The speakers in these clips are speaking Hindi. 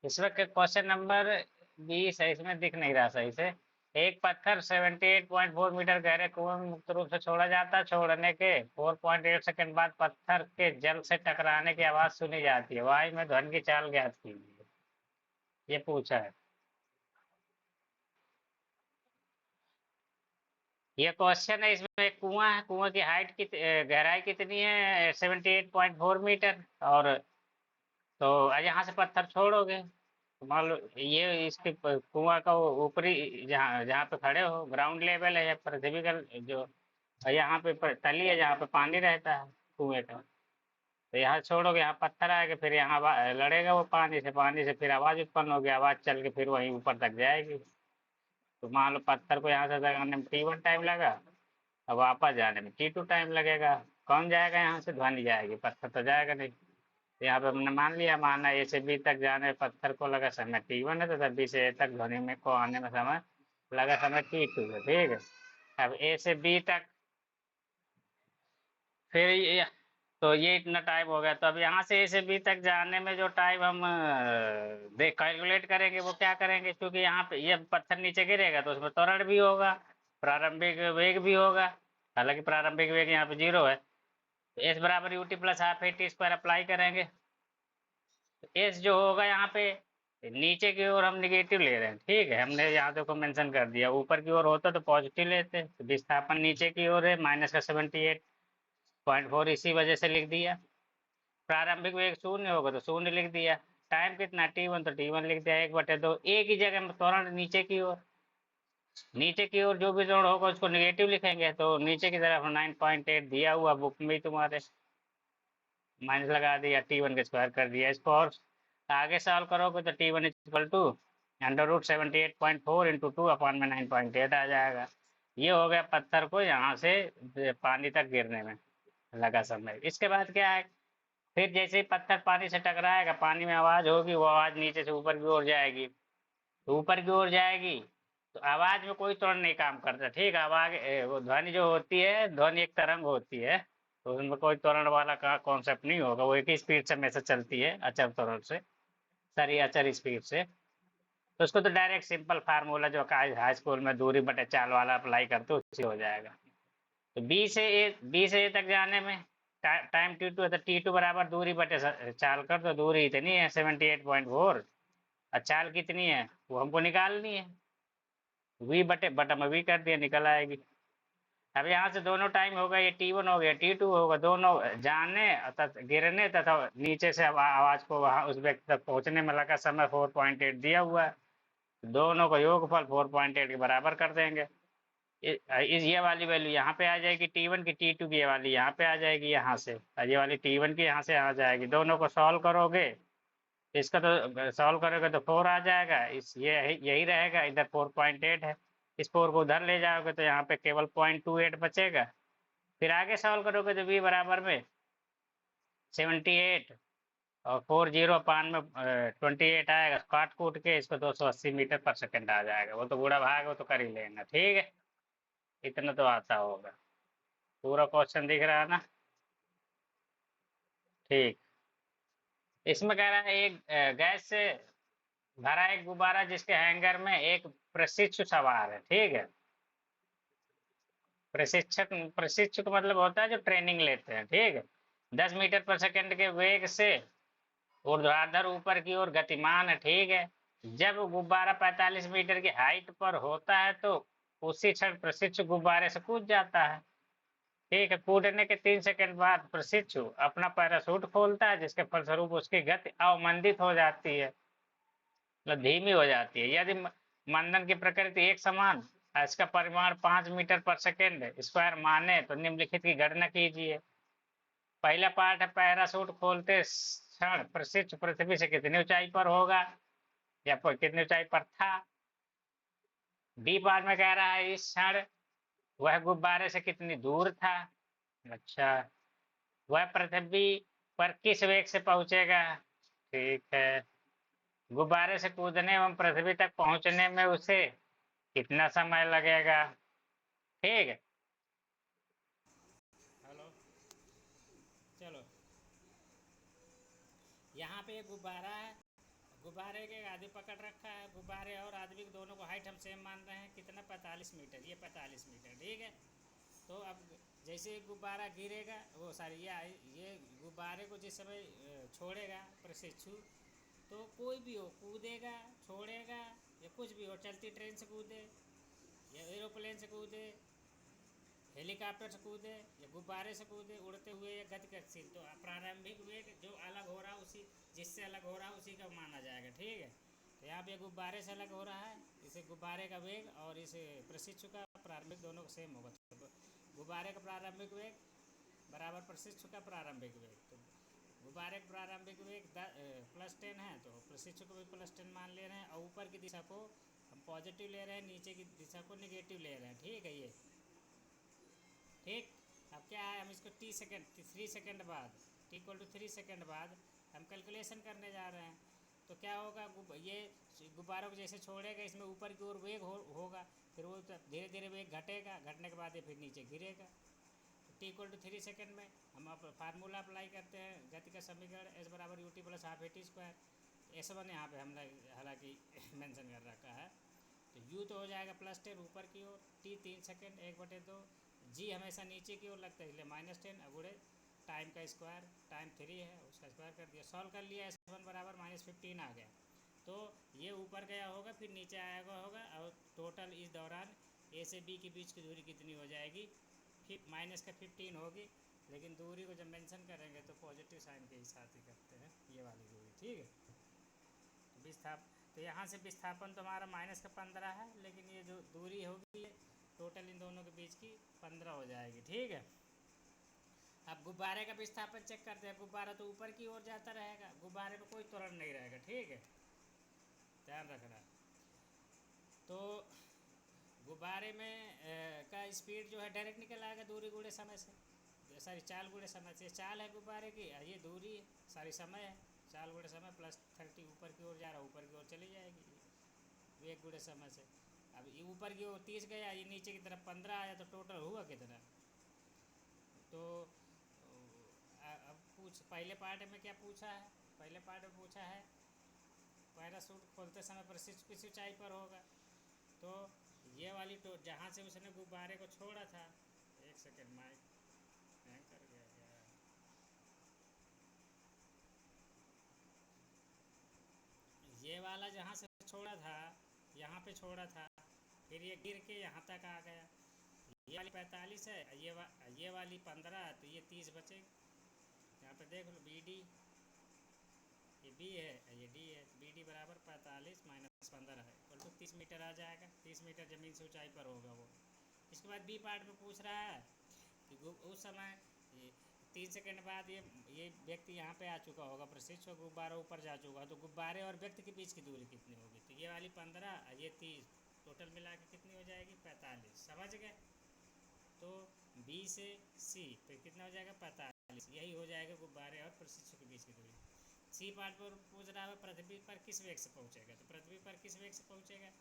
इसमें क्वेश्चन नंबर 20 है, इसमें दिख नहीं रहा सही से। एक पत्थर 78.4 मीटर गहरे कुएं में मुक्त रूप से छोड़ा जाता है। छोड़ने के 4.8 सेकंड बाद पत्थर के जल से टकराने की आवाज सुनी जाती है। वायु में ध्वनि की चाल ज्ञात कीजिए, ये पूछा है। ये क्वेश्चन है, इसमें एक कुआं है, कुएं की हाइट की गहराई कितनी है? 78.4 मीटर। और तो यहाँ से पत्थर छोड़ोगे, तो मान लो ये इसके कुआं का ऊपरी जहाँ जहाँ पे खड़े हो ग्राउंड लेवल है, या पृथ्वी का जो यहाँ पे तली है जहाँ पे पानी रहता है कुएं का। तो यहाँ छोड़ोगे, यहाँ पत्थर आएगा, फिर यहाँ लड़ेगा वो पानी से फिर आवाज उत्पन्न होगी, आवाज चल के फिर वहीं ऊपर तक जाएगी। तो मान लो पत्थर को यहाँ से लगाने में T1 टाइम लगा, अब वापस जाने में T2 टाइम लगेगा। कौन जाएगा यहाँ से? ध्वनि जाएगी, पत्थर तो जाएगा नहीं। तो यहाँ पे हमने मान लिया, माना A से B तक जाने में पत्थर को लगा समय T1 है, तो B से A तक ध्वनि में को आने में समय लगा समय T2 है। ठीक है, अब A से B तक फिर तो ये इतना टाइम हो गया। तो अब यहाँ से A से B तक जाने में जो टाइम हम देख कैलकुलेट करेंगे, वो क्या करेंगे, क्योंकि यहाँ पे ये पत्थर नीचे गिरेगा तो उसमें त्वरण भी होगा, प्रारंभिक वेग भी होगा। हालांकि प्रारंभिक वेग यहाँ पे 0 है। तो एस बराबर U T plus half A T square apply करेंगे। तो एस जो होगा यहाँ पे नीचे की ओर हम निगेटिव ले रहे हैं। ठीक है, हमने यहाँ देखो मेंशन कर दिया, ऊपर की ओर होता तो पॉजिटिव लेते। तो विस्थापन नीचे की ओर है, -78.4 इसी वजह से लिख दिया। प्रारंभिक वेग 0 होगा तो 0 लिख दिया। टाइम कितना T1, तो T1 लिख दिया 1/2। एक ही जगह में त्वरण नीचे की ओर, नीचे की ओर जो भी त्वरण होगा उसको निगेटिव लिखेंगे। तो नीचे की तरफ 9.8 दिया हुआ बुक में तुम्हारे, माइनस लगा दिया, T1 का स्क्वायर कर दिया इसको। और आगे सॉल्व करोगे तो T1 इक्वल टू √78.4 इंटू 2/9.8 आ जाएगा। ये हो गया पत्थर को यहाँ से पानी तक गिरने में लगा समय। इसके बाद क्या है, फिर जैसे ही पत्थर पानी से टकराएगा, पानी में आवाज होगी, वो आवाज नीचे से ऊपर की ओर जाएगी। तो ऊपर की ओर जाएगी तो आवाज में कोई त्वरण नहीं काम करता। ठीक है, आवाज वो ध्वनि जो होती है, ध्वनि एक तरंग होती है, तो उसमें कोई त्वरण वाला का कॉन्सेप्ट नहीं होगा, वो एक ही स्पीड से हमेशा चलती है, अचर त्वरण से, सॉरी अचर स्पीड से। तो उसको तो डायरेक्ट सिंपल फार्मूला जो हाई स्कूल में दूरी बटे चाल वाला अप्लाई करते उससे हो जाएगा। तो बी से ए तक जाने में टाइम T2 है, तो T2 बराबर दूरी बटे चाल कर, तो दूरी इतनी है 78.4, और चाल कितनी है वो हमको निकालनी है। वी बटे बटा में वी कर दिया, निकल आएगी। अब यहाँ से दोनों टाइम होगा, ये T1 हो गया T2 होगा, दोनों जाने तथा गिरने तथा नीचे से आवाज को वहां उस व्यक्ति तक पहुंचने में लगा समय 4.8 दिया हुआ है। दोनों का योगफल 4.8 के बराबर कर देंगे। ये वाली वैल्यू यहाँ पे आ जाएगी T1 की, T2 की ये वाली यहाँ पे आ जाएगी, यहाँ से ये वाली T1 की यहाँ से आ जाएगी। दोनों को सॉल्व करोगे, इसका तो सॉल्व करोगे तो 4 आ जाएगा, इस ये यही रहेगा, इधर 4.8 है। इस 4 को उधर ले जाओगे तो यहाँ पे केवल 0.28 बचेगा। फिर आगे सॉल्व करोगे तो v बराबर में 78 और 40 में 28 आएगा। काट कूट के इसको 280 मीटर पर सेकंड आ जाएगा। वो तो बूढ़ा भाग, वो तो कर ही लेना। ठीक है, इतना तो आता होगा। पूरा क्वेश्चन दिख रहा है ना? ठीक, इसमें कह रहा है एक गैस से भरा एक गुब्बारा जिसके हैंगर में एक प्रशिक्षु सवार है। ठीक है, प्रशिक्षु का मतलब होता है जो ट्रेनिंग लेते हैं। ठीक है, 10 मीटर पर सेकंड के वेग से ऊर्ध्वाधर ऊपर की ओर गतिमान है। ठीक है, जब गुब्बारा 45 मीटर की हाइट पर होता है तो उसी क्षण प्रशिक्षु गुब्बारे से कूद जाता है। ठीक है, कूदने के 3 सेकंड बाद प्रशिक्षु अपना पैराशूट खोलता है, जिसके फलस्वरूप उसकी गति अवमंदित हो जाती है, मतलब धीमी हो जाती है। यदि मंदन की प्रकृति एक समान, इसका परिमाण 5 मीटर पर सेकेंड स्क्वायर माने तो निम्नलिखित की गणना कीजिए। पहला पार्ट है, पैराशूट खोलते क्षण प्रशिक्षु पृथ्वी से कितनी ऊंचाई पर होगा या कितनी ऊंचाई पर था। बी पार्ट में कह रहा है इस क्षण वह गुब्बारे से कितनी दूर था। अच्छा, वह पृथ्वी पर किस वेग से पहुंचेगा। ठीक है, गुब्बारे से कूदने एवं पृथ्वी तक पहुंचने में उसे कितना समय लगेगा। ठीक है, हेलो, चलो, यहाँ पे एक गुब्बारा है, गुब्बारे के आदमी पकड़ रखा है, गुब्बारे और आदमी दोनों को हाइट हम सेम मान रहे हैं, कितना 45 मीटर, ये 45 मीटर, ठीक है। तो अब जैसे गुब्बारा गिरेगा वो सारी ये गुब्बारे को जिस समय छोड़ेगा प्रशिक्षु, तो कोई भी हो कूदेगा, छोड़ेगा, या कुछ भी हो, चलती ट्रेन से कूदे या एरोप्लेन से कूदे, हेलीकॉप्टर से कूदे या गुब्बारे से कूदे, उड़ते हुए या गतिशील, तो प्रारंभिक वेग जो अलग हो रहा है उसी, जिससे अलग हो रहा है उसी का माना जाएगा, ठीक है। तो यहाँ पे गुब्बारे से अलग हो रहा है, इसे गुब्बारे का वेग और इसे प्रशिक्षु का प्रारंभिक दोनों सेम होगा, तो गुब्बारे का प्रारंभिक वेग बराबर प्रशिक्षु का प्रारंभिक वेग। तो गुब्बारे का प्रारंभिक वेग +10 है, तो प्रशिक्षु को भी +10 मान ले रहे हैं, और ऊपर की दिशा को हम पॉजिटिव ले रहे हैं, नीचे की दिशा को निगेटिव ले रहे हैं, ठीक है। ये ठीक। अब क्या है, हम इसको 3 सेकेंड बाद, T=3 सेकेंड बाद हम कैलकुलेशन करने जा रहे हैं। तो क्या होगा, ये गुब्बारों को जैसे छोड़ेगा इसमें ऊपर की ओर वेग होगा, फिर वो धीरे धीरे वेग घटेगा, घटने के बाद ये फिर नीचे गिरेगा। तो T=3 सेकेंड में हम अब फार्मूला अप्लाई करते हैं, गति का समीकरण S = ut + ½ at²। S1 यहाँ पे हमने हालांकि मेंशन कर रखा है, तो U तो हो जाएगा +10 ऊपर की ओर, T 3 सेकेंड 1/2, G हमेशा नीचे की ओर लगता है इसलिए -10 अगुड़े टाइम का स्क्वायर, टाइम 3 है उसका स्क्वायर कर दिया, सॉल्व कर लिया, S1 = -15 आ गया। तो ये ऊपर गया होगा फिर नीचे आएगा होगा, और टोटल इस दौरान A से B के बीच की दूरी कितनी हो जाएगी, फिर -15 होगी, लेकिन दूरी को जब मेंशन करेंगे तो पॉजिटिव साइन के ही साथ ही करते हैं ये वाली दूरी, ठीक है। तो यहाँ से विस्थापन तो हमारा -15 है, लेकिन ये जो दूरी होगी टोटल इन दोनों के बीच की 15 हो जाएगी, ठीक है। अब गुब्बारे का विस्थापन चेक करते हैं, गुब्बारा तो ऊपर की ओर जाता रहेगा, गुब्बारे में कोई त्वरण नहीं रहेगा, ठीक है, ध्यान रखना। तो गुब्बारे में का स्पीड जो है डायरेक्ट निकल आएगा दूरी गुणे समय से, सारी चाल गुणे समय से, चाल है गुब्बारे की, ये दूरी है, सारी समय है, चाल गुणे समय +30 ऊपर की ओर जा रहा है, ऊपर की ओर चली जाएगी वेग गुणे समय से। अब ये ऊपर की ओर 30 गया, ये नीचे की तरफ 15 आया, तो टोटल हुआ कितना। तो अब पहले पार्ट में क्या पूछा है, पहले पार्ट में पूछा है पैराशूट खोलते समय प्रशिक्षु किस ऊंचाई पर होगा। तो ये वाली तो जहाँ से उसने गुब्बारे को छोड़ा था, एक सेकेंड माइक हैंग कर गया क्या, ये वाला जहाँ से छोड़ा था यहाँ पे छोड़ा था, फिर ये गिर के यहाँ तक आ गया, ये वाली 45 है, ये वाली 15 है, तो ये 30 बचे। यहाँ पे देख लो BD, ये B है, ये D है, तो BD = 45 - 15 है, तो 30 मीटर आ जाएगा, 30 मीटर ज़मीन से ऊंचाई पर होगा वो। इसके बाद B पार्ट में पूछ रहा है कि उस समय 3 सेकंड बाद ये व्यक्ति यहाँ पे आ चुका होगा, प्रशिक्षु गुब्बारा ऊपर जा चुका, तो गुब्बारे और व्यक्ति के बीच की दूरी कितनी होगी, तो ये वाली 15, ये 30, टोटल मिला के कितनी हो जाएगी 45, समझ गए। तो B से C तो कितना हो जाएगा 45, यही हो जाएगा गुब्बारे और प्रशिक्षु के बीच की दूरी। C पार्ट पर पूछ रहा है पृथ्वी पर किस वेग से पहुँचेगा, तो पृथ्वी पर किस वेग से पहुँचेगा,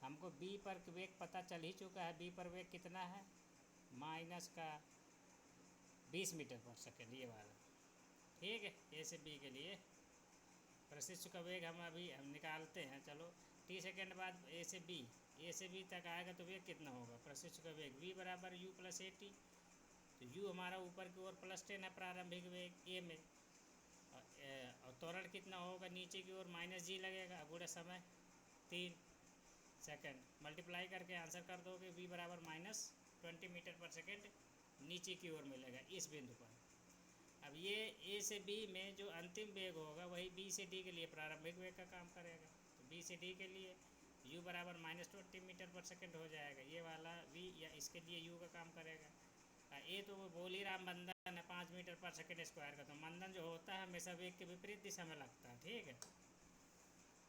हमको B पर वेग पता चल ही चुका है, B पर वेग कितना है, -20 मीटर/सेकेंड, ये वाला, ठीक है। A से B के लिए प्रशिक्षु का वेग हम निकालते हैं, चलो। T सेकेंड बाद A से B तक आएगा तो वेग कितना होगा, प्रशिक्षु का वेग V = U + AT, तो U हमारा ऊपर की ओर +10 है प्रारंभिक वेग A में, और त्वरण कितना होगा नीचे की ओर -G लगेगा, गुणा समय 3 सेकेंड, मल्टीप्लाई करके आंसर कर दोगे, V = -20 मीटर/सेकेंड नीचे की ओर मिलेगा इस बिंदु पर। अब ये A से B में जो अंतिम वेग होगा वही B से D के लिए प्रारंभिक वेग का काम करेगा, तो B से D के लिए U = -20 मीटर/सेकेंड हो जाएगा, ये वाला V या इसके लिए U का काम करेगा। A तो वो बोल ही रहा मंदन है 5 मीटर/सेकेंड स्क्वायर का, तो मंदन जो होता है हमेशा वेग के विपरीत दिशा में लगता है, ठीक है।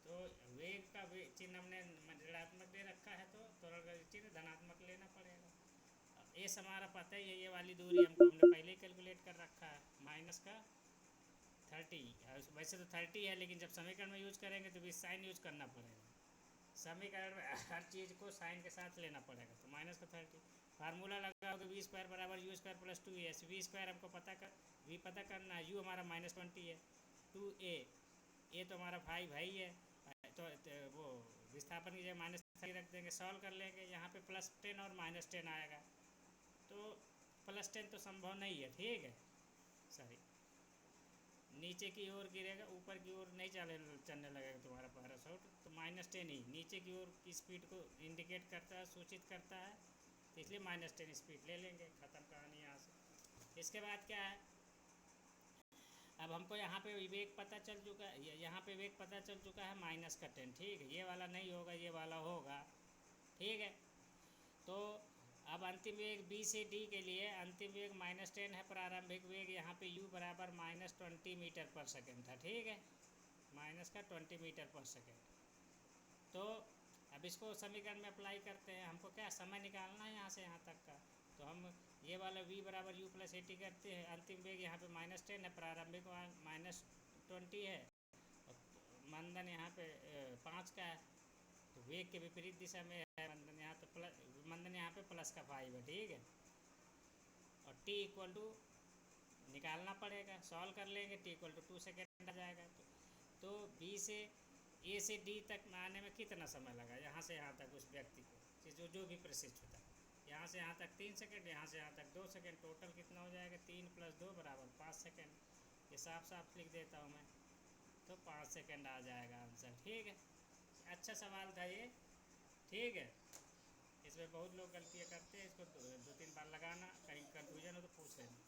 तो वेग का चिन्ह हमने ऋणात्मक दे रखा है, तो त्वरण का चिन्ह धनात्मक लेना पड़ेगा। S हमारा पता ही है, ये वाली दूरी हमने पहले ही कैलकुलेट कर रखा है, -30, वैसे तो 30 है, लेकिन जब समीकरण में यूज करेंगे तो भी साइन यूज करना पड़ेगा, समीकरण में हर चीज़ को साइन के साथ लेना पड़ेगा, तो -30 फार्मूला लगाओगे V² = U² + 2A, V² हमको V पता करना है, U हमारा -20 है, 2A ये तो हमारा फाइव है ही है, तो वो विस्थापन की जगह -3 रख देंगे, सॉल्व कर लेंगे। यहाँ पे +10 और -10 आएगा, तो +10 तो संभव नहीं है, ठीक है। सॉरी, नीचे की ओर गिरेगा, ऊपर की ओर नहीं चलने लगेगा तुम्हारा पैराशूट, तो -10 ही नीचे की ओर की स्पीड को इंडिकेट करता है, सूचित करता है, तो इसलिए -10 स्पीड ले लेंगे। ख़त्म कहानी यहाँ से। इसके बाद क्या है, अब हमको यहाँ पे वेग पता चल चुका है, यहाँ पे वेग पता चल चुका है -10, ठीक है। ये वाला नहीं होगा, ये वाला होगा, ठीक है। तो अब अंतिम वेग बी से डी के लिए अंतिम वेग -10 है, प्रारंभिक वेग यहाँ पे u बराबर -20 मीटर पर सेकेंड था, ठीक है, -20 मीटर पर सेकेंड। तो अब इसको समीकरण में अप्लाई करते हैं, हमको क्या समय निकालना है यहाँ से यहाँ तक का, तो हम ये वाला v बराबर u + at करते हैं। अंतिम वेग यहाँ पे -10 है, प्रारंभिक -20 है, और मंदन यहाँ पे 5 का है, तो वेग के विपरीत दिशा में है मंदन यहाँ, तो मंदन यहाँ पे +5 है, ठीक है। और t = निकालना पड़ेगा, सॉल्व कर लेंगे, t = 2 सेकेंड आ जाएगा। तो b से a से d तक आने में कितना समय लगा, यहाँ से यहाँ तक उस व्यक्ति को, जो भी प्रशिक्षु था, यहाँ से यहाँ तक 3 सेकेंड, यहाँ से यहाँ तक 2 सेकेंड, टोटल कितना हो जाएगा, 3 + 2 = 5 सेकेंड। ये साफ साफ लिख देता हूँ मैं, तो 5 सेकेंड आ जाएगा आंसर, ठीक है। अच्छा सवाल था ये, ठीक है। इसमें बहुत लोग गलतियाँ करते हैं, इसको 2-3 बार लगाना, कहीं कन्फ्यूजन हो तो पूछ लेना।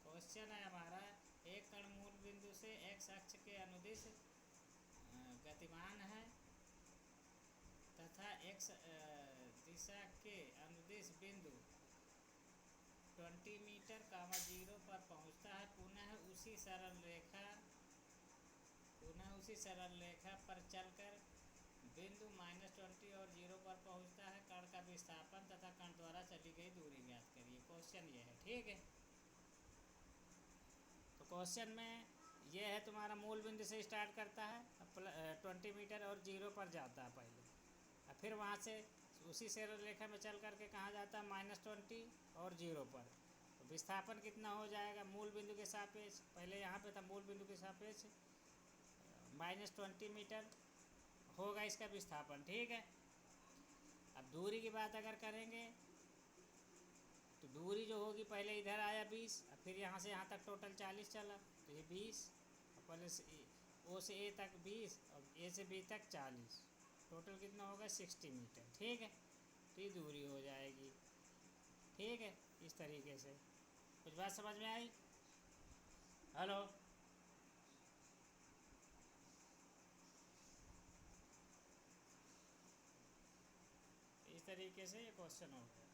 क्वेश्चन है हमारा, एक कण मूल बिंदु से x अक्ष के अनुदिश गतिमान है तथा x दिशा के अनुदिश बिंदु 20 मीटर, 0 पर पहुंचता है। पुनः उसी सरल रेखा पर चलकर बिंदु -20 और 0 पर पहुंचता है। कण का विस्थापन तथा कण द्वारा चली गई दूरी ज्ञात करिए। क्वेश्चन ये है, ठीक है। तो क्वेश्चन में ये है, तुम्हारा मूल बिंदु से स्टार्ट करता है, 20 मीटर और 0 पर जाता है पहले, और फिर वहाँ से उसी सरल रेखा में चल करके कहाँ जाता है, -20 और 0 पर। तो विस्थापन कितना हो जाएगा मूल बिंदु के सापेक्ष, पहले यहाँ पे था मूल बिंदु के सापेक्ष -20 मीटर होगा इसका विस्थापन, ठीक है। अब दूरी की बात अगर करेंगे, तो दूरी जो होगी, पहले इधर आया 20, फिर यहाँ से यहाँ तक टोटल 40 चला, तो ये 20, पहले से ओ से ए तक 20 और ए से बी तक 40, टोटल कितना होगा, 60 मीटर, ठीक है। तो ये दूरी हो जाएगी, ठीक है। इस तरीके से कुछ बात समझ में आई? हेलो, इस तरीके से ये क्वेश्चन हो गया।